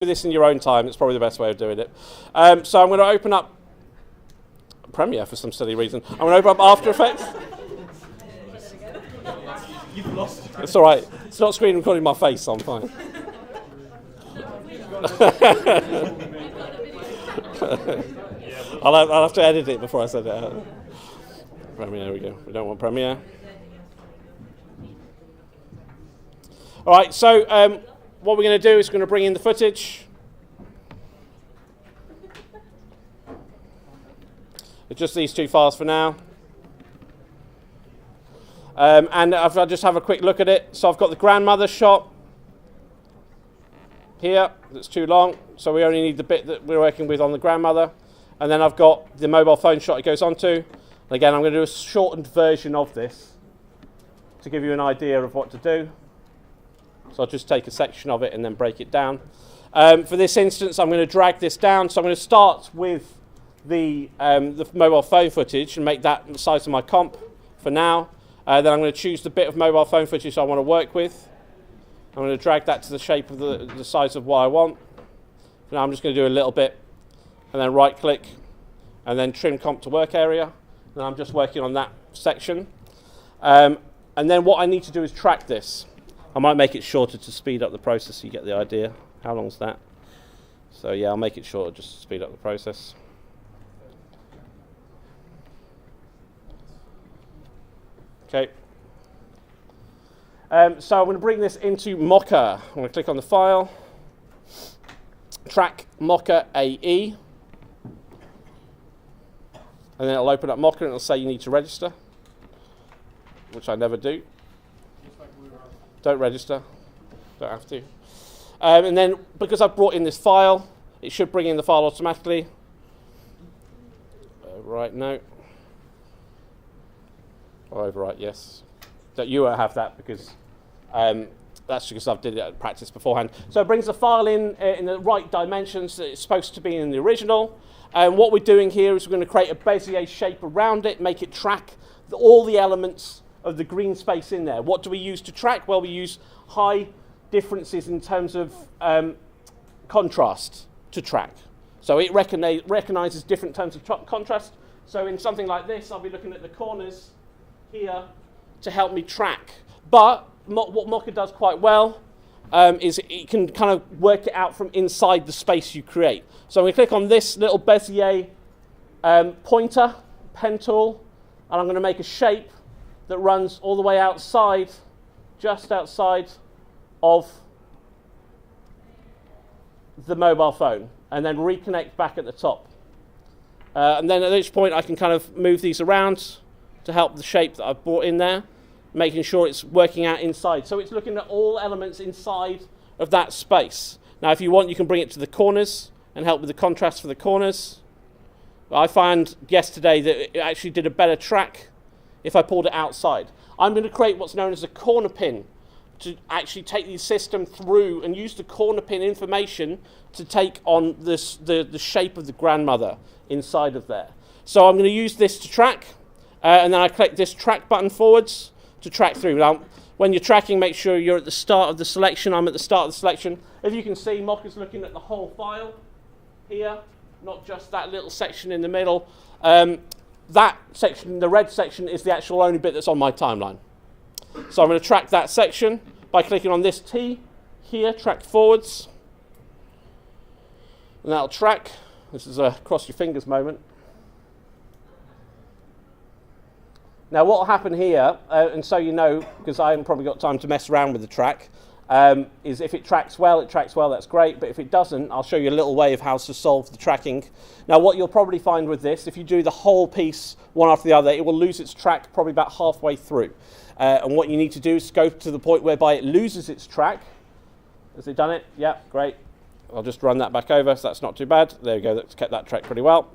this in your own time. It's probably the best way of doing it. So I'm going to open up Premiere for some silly reason. I'm going to open up After Effects. You've lost. It's all right. It's not screen recording my face, so I'm fine. I'll have to edit it before I send it out. Premiere, there we go. We don't want Premiere. All right, so what we're going to do is we're going to bring in the footage. It's just these two files for now. And if I just have a quick look at it. So I've got the grandmother shot here. That's too long. So we only need the bit that we're working with on the grandmother. And then I've got the mobile phone shot it goes onto. And again, I'm going to do a shortened version of this to give you an idea of what to do. So I'll just take a section of it and then break it down. For this instance, I'm going to drag this down. So I'm going to start with the mobile phone footage and make that the size of my comp for now. Then I'm going to choose the bit of mobile phone footage I want to work with. I'm going to drag that to the shape of the size of what I want. Now I'm just going to do a little bit and then right click and then trim comp to work area. And I'm just working on that section. And then what I need to do is track this. I might make it shorter to speed up the process so you get the idea. How long is that? So yeah, I'll make it shorter just to speed up the process. Okay. So I'm going to bring this into Mocha. I'm going to click on the file, track Mocha AE, and then it'll open up Mocha and it'll say you need to register, which I never do. Don't register, don't have to. And then because I've brought in this file, it should bring in the file automatically. Right, no. Or overwrite, yes. That you won't have that because that's because I've did it at practice beforehand. So it brings the file in the right dimensions that it's supposed to be in the original. And what we're doing here is we're going to create a Bezier shape around it, make it track all the elements of the green space in there. What do we use to track? Well, we use high differences in terms of contrast to track. So it recognizes different terms of contrast. So in something like this, I'll be looking at the corners here to help me track. But what Mocha does quite well is it can kind of work it out from inside the space you create. So I'm going to click on this little Bezier pointer, pen tool, and I'm going to make a shape that runs all the way outside, just outside of the mobile phone, and then reconnect back at the top. And then at each point I can kind of move these around to help the shape that I've brought in there, making sure it's working out inside. So it's looking at all elements inside of that space. Now if you want, you can bring it to the corners and help with the contrast for the corners. But I found yesterday that it actually did a better track if I pulled it outside. I'm going to create what's known as a corner pin to actually take the system through and use the corner pin information to take on this, the shape of the grandmother inside of there. So I'm going to use this to track, and then I click this track button forwards to track through. Now, when you're tracking, make sure you're at the start of the selection. I'm at the start of the selection. As you can see, Mocha's looking at the whole file here, not just that little section in the middle. That section, the red section, is the actual only bit that's on my timeline. So I'm going to track that section by clicking on this T here, track forwards. And that'll track. This is a cross your fingers moment. Now what will happen here, and so you know, because I haven't probably got time to mess around with the track, is if it tracks well, that's great. But if it doesn't, I'll show you a little way of how to solve the tracking. Now what you'll probably find with this, if you do the whole piece one after the other, it will lose its track probably about halfway through. And what you need to do is go to the point whereby it loses its track. Has it done it? Yeah, great. I'll just run that back over, so that's not too bad. There we go, that's kept that track pretty well.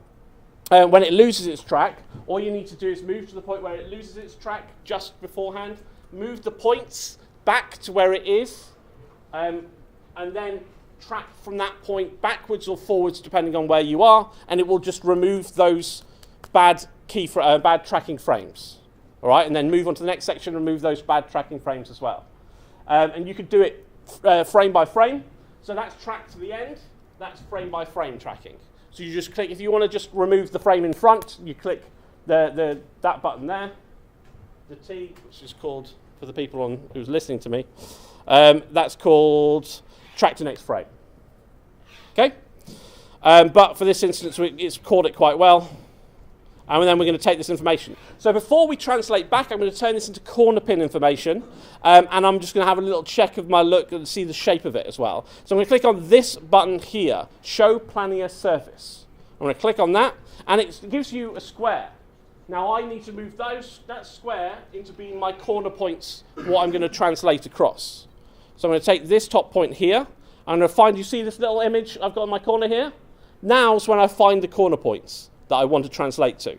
When it loses its track, all you need to do is move to the point where it loses its track just beforehand, move the points back to where it is, and then track from that point backwards or forwards depending on where you are, and it will just remove those bad tracking frames. All right, and then move on to the next section and remove those bad tracking frames as well. And you could do it frame by frame. So that's tracked to the end. That's frame by frame tracking. So you just click, if you want to just remove the frame in front, you click that button there, the T, which is called, for the people who's listening to me, that's called track to next frame. Okay? But for this instance, it's called it quite well. And then we're going to take this information. So before we translate back, I'm going to turn this into corner pin information. And I'm just going to have a little check of my look and see the shape of it as well. So I'm going to click on this button here, Show Planier Surface. I'm going to click on that, and it gives you a square. Now I need to move that square into being my corner points, what I'm going to translate across. So I'm going to take this top point here. I'm going to find, you see this little image I've got in my corner here? Now's when I find the corner points that I want to translate to.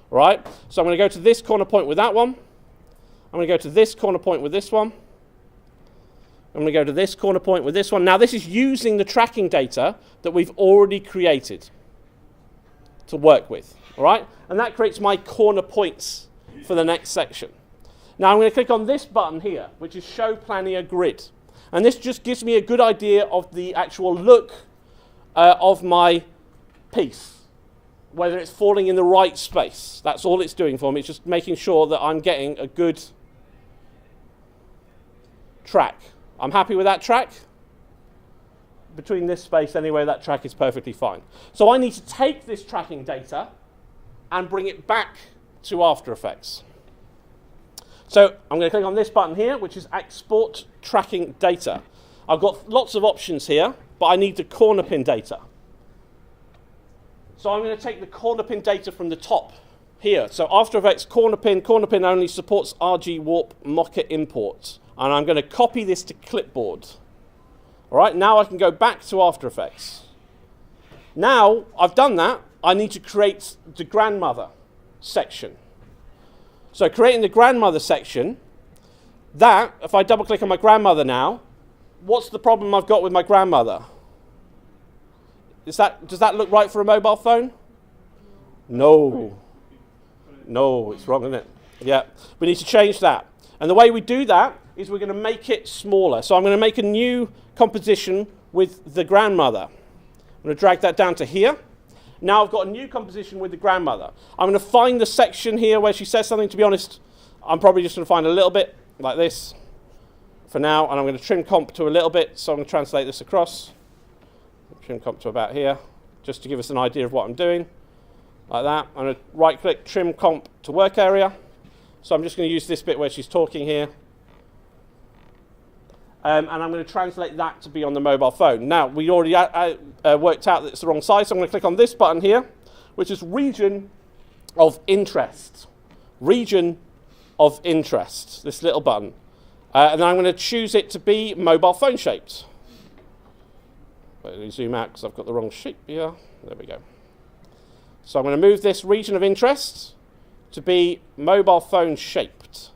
Right? So I'm going to go to this corner point with that one. I'm going to go to this corner point with this one. I'm going to go to this corner point with this one. Now this is using the tracking data that we've already created to work with. All right? And that creates my corner points for the next section. Now I'm going to click on this button here, which is Show Planier Grid. And this just gives me a good idea of the actual look of my piece, whether it's falling in the right space. That's all it's doing for me. It's just making sure that I'm getting a good track. I'm happy with that track. Between this space anyway, that track is perfectly fine. So I need to take this tracking data and bring it back to After Effects. So I'm going to click on this button here, which is Export Tracking Data. I've got lots of options here, but I need the corner pin data. So I'm going to take the corner pin data from the top here. So After Effects corner pin only supports RG Warp Mocha import. And I'm going to copy this to clipboard. All right, now I can go back to After Effects. Now I've done that, I need to create the grandmother section. So creating the grandmother section, that, if I double click on my grandmother now, what's the problem I've got with my grandmother? Does that look right for a mobile phone? No. No, it's wrong, isn't it? Yeah, we need to change that. And the way we do that is we're going to make it smaller. So I'm going to make a new composition with the grandmother. I'm going to drag that down to here. Now I've got a new composition with the grandmother. I'm going to find the section here where she says something. To be honest, I'm probably just going to find a little bit like this for now. And I'm going to trim comp to a little bit. So I'm going to translate this across. Trim comp to about here, just to give us an idea of what I'm doing. Like that. I'm going to right click, trim comp to work area. So I'm just going to use this bit where she's talking here. And I'm going to translate that to be on the mobile phone. Now, we already worked out that it's the wrong size, so I'm going to click on this button here, which is Region of Interest. Region of Interest, this little button. And then I'm going to choose it to be mobile phone shaped. Let me zoom out because I've got the wrong shape here. There we go. So I'm going to move this Region of Interest to be mobile phone shaped.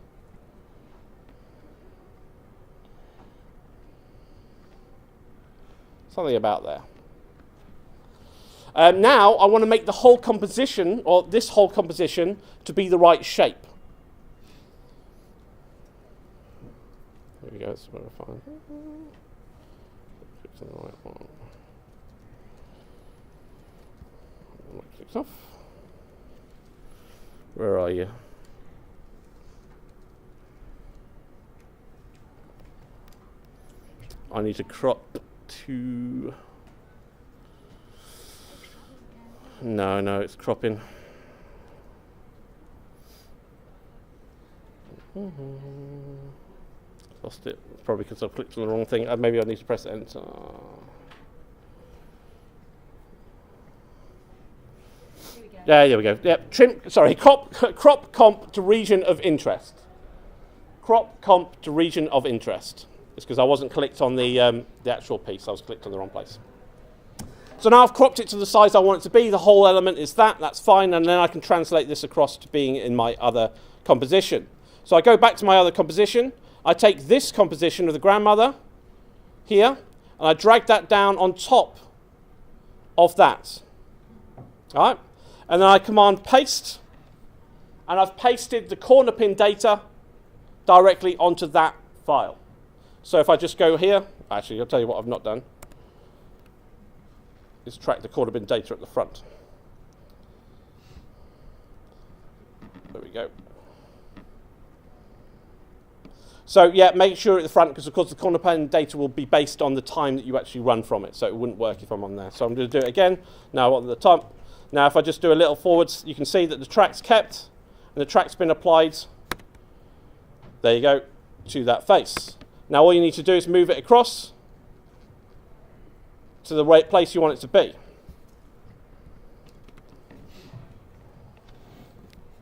Something about there. Now I want to make the whole composition, or this whole composition, to be the right shape. There we go, that's what I find. Click on the right one. Clicks off. Where are you? I need to crop to... No, it's cropping. Lost it. Probably because I've clicked on the wrong thing. Maybe I need to press enter. Yeah, there we go. Yeah, crop comp to region of interest. Crop comp to region of interest. It's because I wasn't clicked on the actual piece. I was clicked on the wrong place. So now I've cropped it to the size I want it to be. The whole element is that's fine, and then I can translate this across to being in my other composition. So I go back to my other composition. I take this composition of the grandmother here, and I drag that down on top of that. All right? And then I command paste, and I've pasted the corner pin data directly onto that file. So if I just go here, actually I'll tell you what I've not done. is track the corner bin data at the front. There we go. So yeah, make sure at the front, because of course the corner bin data will be based on the time that you actually run from it, so it wouldn't work if I'm on there. So I'm going to do it again. Now on the top. Now if I just do a little forwards, you can see that the track's kept, and the track's been applied, there you go, to that face. Now all you need to do is move it across to the right place you want it to be.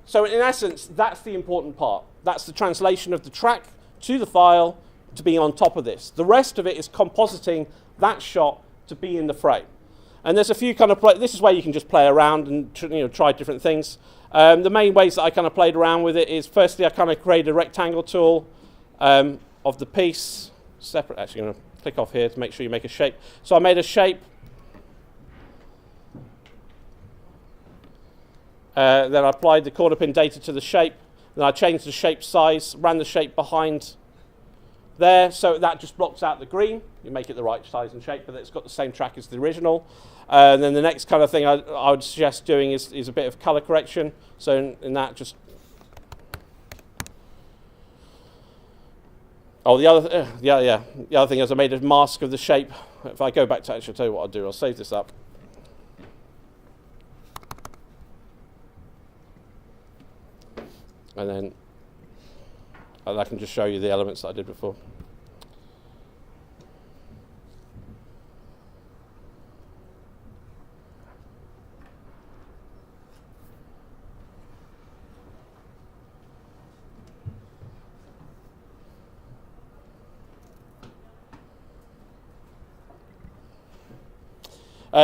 So in essence, that's the important part. That's the translation of the track to the file to be on top of this. The rest of it is compositing that shot to be in the frame. And there's a few kind of this is where you can just play around and try different things. The main ways that I kind of played around with it is, firstly, I kind of created a rectangle tool of the piece. Separate. Actually, I'm going to click off here to make sure you make a shape. So I made a shape. Then I applied the corner pin data to the shape. Then I changed the shape size, ran the shape behind there, so that just blocks out the green. You make it the right size and shape, but it's got the same track as the original. And then the next kind of thing I would suggest doing is a bit of color correction. So in that, just the other thing is I made a mask of the shape. If I go back to actually, I'll tell you what I'll do. I'll save this up. And then I can just show you the elements that I did before.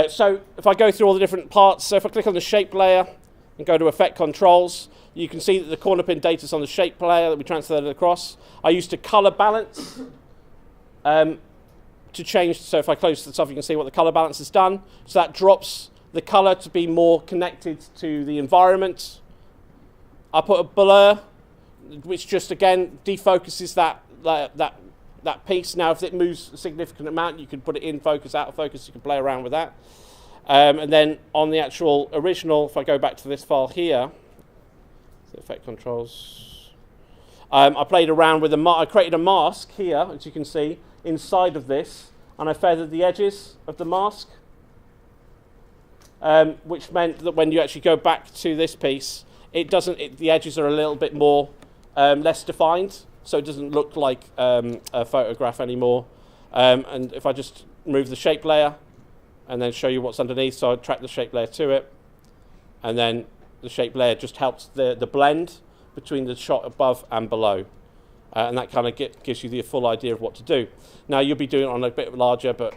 So if I go through all the different parts, so if I click on the shape layer and go to Effect Controls, you can see that the corner pin data is on the shape layer that we transferred it across. I used a color balance to change, so if I close the stuff, you can see what the color balance has done. So that drops the color to be more connected to the environment. I put a blur, which just again defocuses that piece. Now, if it moves a significant amount, you can put it in focus, out of focus. You can play around with that. And then on the actual original, if I go back to this file here, the Effect Controls, I played around with I created a mask here, as you can see, inside of this, and I feathered the edges of the mask, which meant that when you actually go back to this piece, the edges are a little bit more less defined, so it doesn't look like a photograph anymore. And if I just move the shape layer and then show you what's underneath, so I track the shape layer to it, and then the shape layer just helps the blend between the shot above and below. And that kind of gives you the full idea of what to do. Now, you'll be doing it on a bit larger, but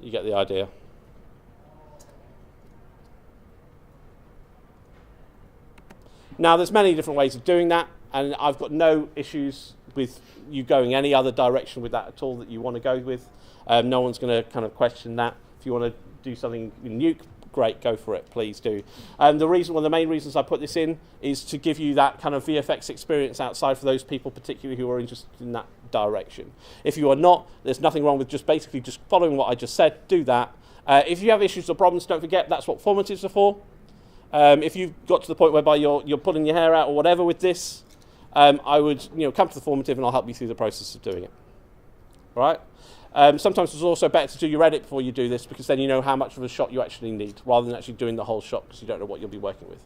you get the idea. Now, there's many different ways of doing that, and I've got no issues with you going any other direction with that at all that you want to go with. No one's going to kind of question that. If you want to do something in Nuke, great, go for it, please do. One of the main reasons I put this in is to give you that kind of VFX experience outside for those people particularly who are interested in that direction. If you are not, there's nothing wrong with just following what I just said, do that. If you have issues or problems, don't forget that's what formatives are for. If you've got to the point whereby you're pulling your hair out or whatever with this, I would come to the formative and I'll help you through the process of doing it. All right? Sometimes it's also better to do your edit before you do this, because then you know how much of a shot you actually need, rather than actually doing the whole shot, because you don't know what you'll be working with.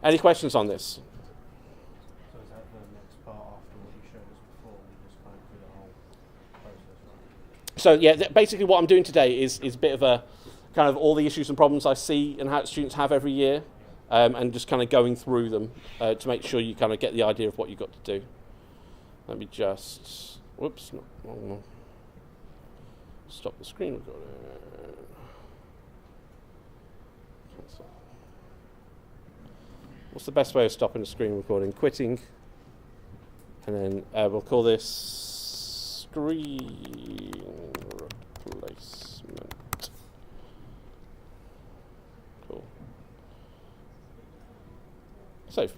Any questions on this? So is that the next part after what you showed us before? We just kind of do the whole process, right? So yeah, basically what I'm doing today is a bit of a kind of all the issues and problems I see and how students have every year, and just kind of going through them to make sure you kind of get the idea of what you've got to do. Let me just, whoops, no. Stop the screen recording. What's the best way of stopping the screen recording? Quitting. And then we'll call this screen replacement. Cool. So